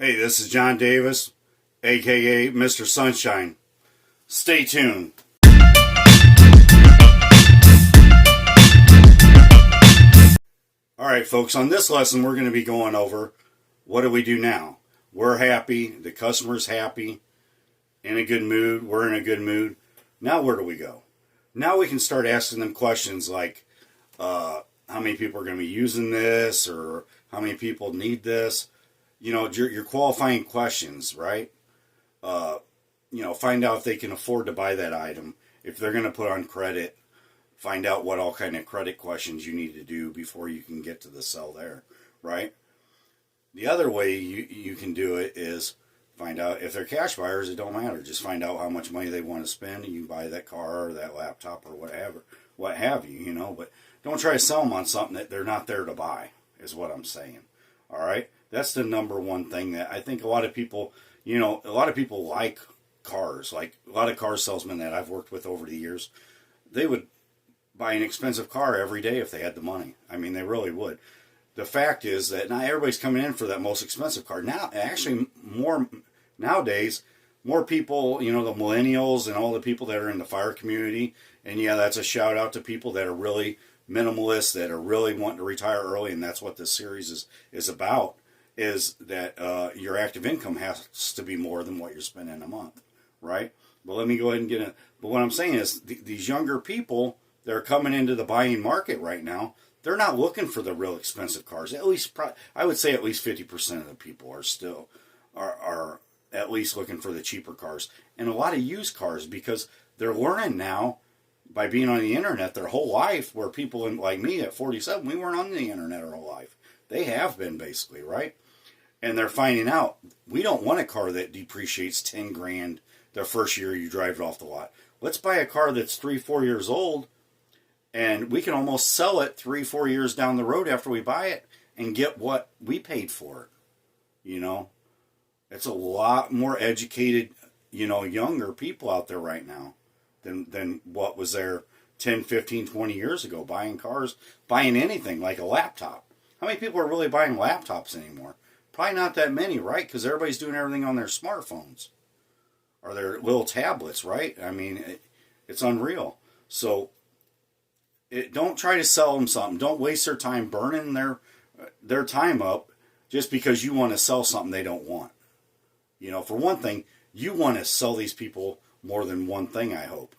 Hey, this is John Davis, aka Mr. Sunshine. Stay tuned. Alright, folks, on this lesson, we're going to be going over what do we do now. We're happy, the customer's happy, in a good mood, we're in a good mood. Now, where do we go? Now we can start asking them questions like, how many people are going to be using this, or how many people need this? You know, your qualifying questions, right? Find out if they can afford to buy that item. If they're going to put on credit, find out what all kind of credit questions you need to do before you can get to the sell there, right? The other way you can do it is find out if they're cash buyers. It don't matter. Just find out how much money they want to spend, and you buy that car or that laptop or what have you. You know, but don't try to sell them on something that they're not there to buy. Is what I'm saying. All right, that's the number one thing that I think a lot of people, a lot of people like cars. Like a lot of car salesmen that I've worked with over the years, they would buy an expensive car every day if they had the money. I mean, they really would. The fact is that not everybody's coming in for that most expensive car. Now, actually, nowadays, more people, the millennials and all the people that are in the fire community, and yeah, that's a shout out to people that are really minimalist, that are really wanting to retire early, and that's what this series is about, is that your active income has to be more than what you're spending a month, right? But let me go ahead and get it. But what I'm saying is these younger people that are coming into the buying market right now, they're not looking for the real expensive cars. At least, I would say at least 50% of the people are still are at least looking for the cheaper cars, and a lot of used cars, because they're learning now by being on the internet their whole life, where people like me at 47, we weren't on the internet our whole life. They have been, basically, right? And they're finding out, we don't want a car that depreciates 10 grand the first year you drive it off the lot. Let's buy a car that's 3-4 years old, and we can almost sell it 3-4 years down the road after we buy it and get what we paid for it. It's a lot more educated, younger people out there right now than what was there 10, 15, 20 years ago, buying cars, buying anything like a laptop. How many people are really buying laptops anymore? Probably not that many, right? Because everybody's doing everything on their smartphones or their little tablets, right? I mean, it's unreal. So don't try to sell them something. Don't waste their time burning their time up just because you want to sell something they don't want. For one thing, you want to sell these people more than one thing, I hope.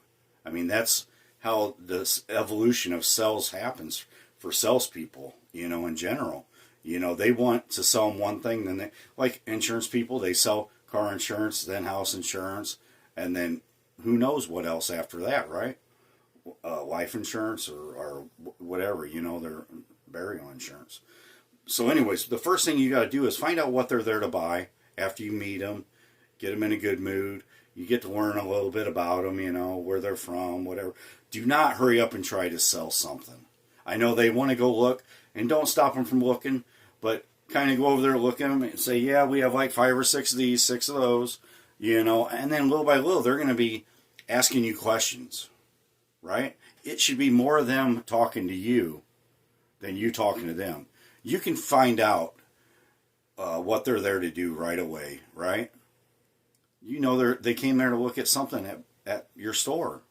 I mean, that's how this evolution of sales happens for salespeople, in general. They want to sell them one thing, then like insurance people, they sell car insurance, then house insurance, and then who knows what else after that, right? Life insurance or whatever, their burial insurance. So anyways, the first thing you got to do is find out what they're there to buy after you meet them, get them in a good mood. You get to learn a little bit about them, where they're from, whatever. Do not hurry up and try to sell something. I know they want to go look, and don't stop them from looking, but kind of go over there, look at them, and say, yeah, we have like 5 or 6 of these, 6 of those, and then little by little, they're going to be asking you questions, right? It should be more of them talking to you than you talking to them. You can find out what they're there to do right away, right? They came there to look at something at your store,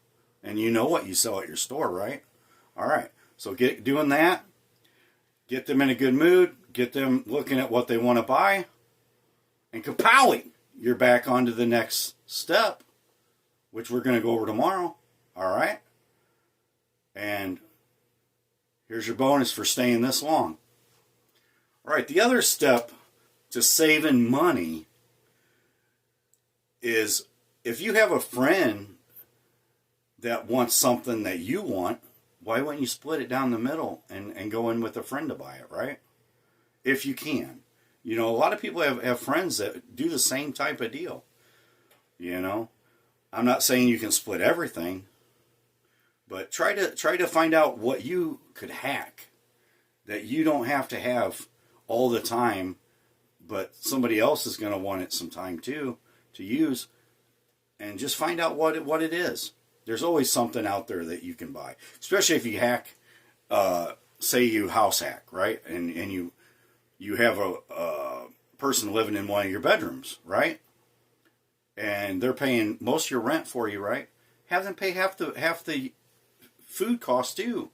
and you know what you sell at your store, right? All right, so get doing that. Get them in a good mood. Get them looking at what they want to buy, and kapowing, you're back onto the next step, which we're going to go over tomorrow. All right, and here's your bonus for staying this long. All right, the other step to saving money is if you have a friend that wants something that you want, why wouldn't you split it down the middle and go in with a friend to buy it, right? If you can. A lot of people have friends that do the same type of deal. I'm not saying you can split everything, but try to find out what you could hack that you don't have to have all the time, but somebody else is going to want it sometime too to use, and just find out what it is. There's always something out there that you can buy, especially if you hack, say you house hack, right? And you have a person living in one of your bedrooms, right? And they're paying most of your rent for you, right? Have them pay half the food cost too.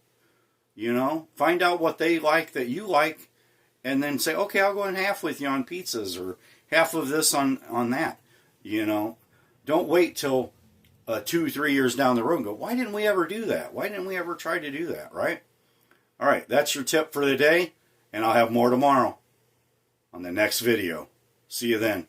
You know, find out what they like that you like, and then say, okay, I'll go in half with you on pizzas, or half of this on that. You know, don't wait till 2-3 years down the road and go, why didn't we ever do that? Why didn't we ever try to do that, right? All right, that's your tip for the day, and I'll have more tomorrow on the next video. See you then.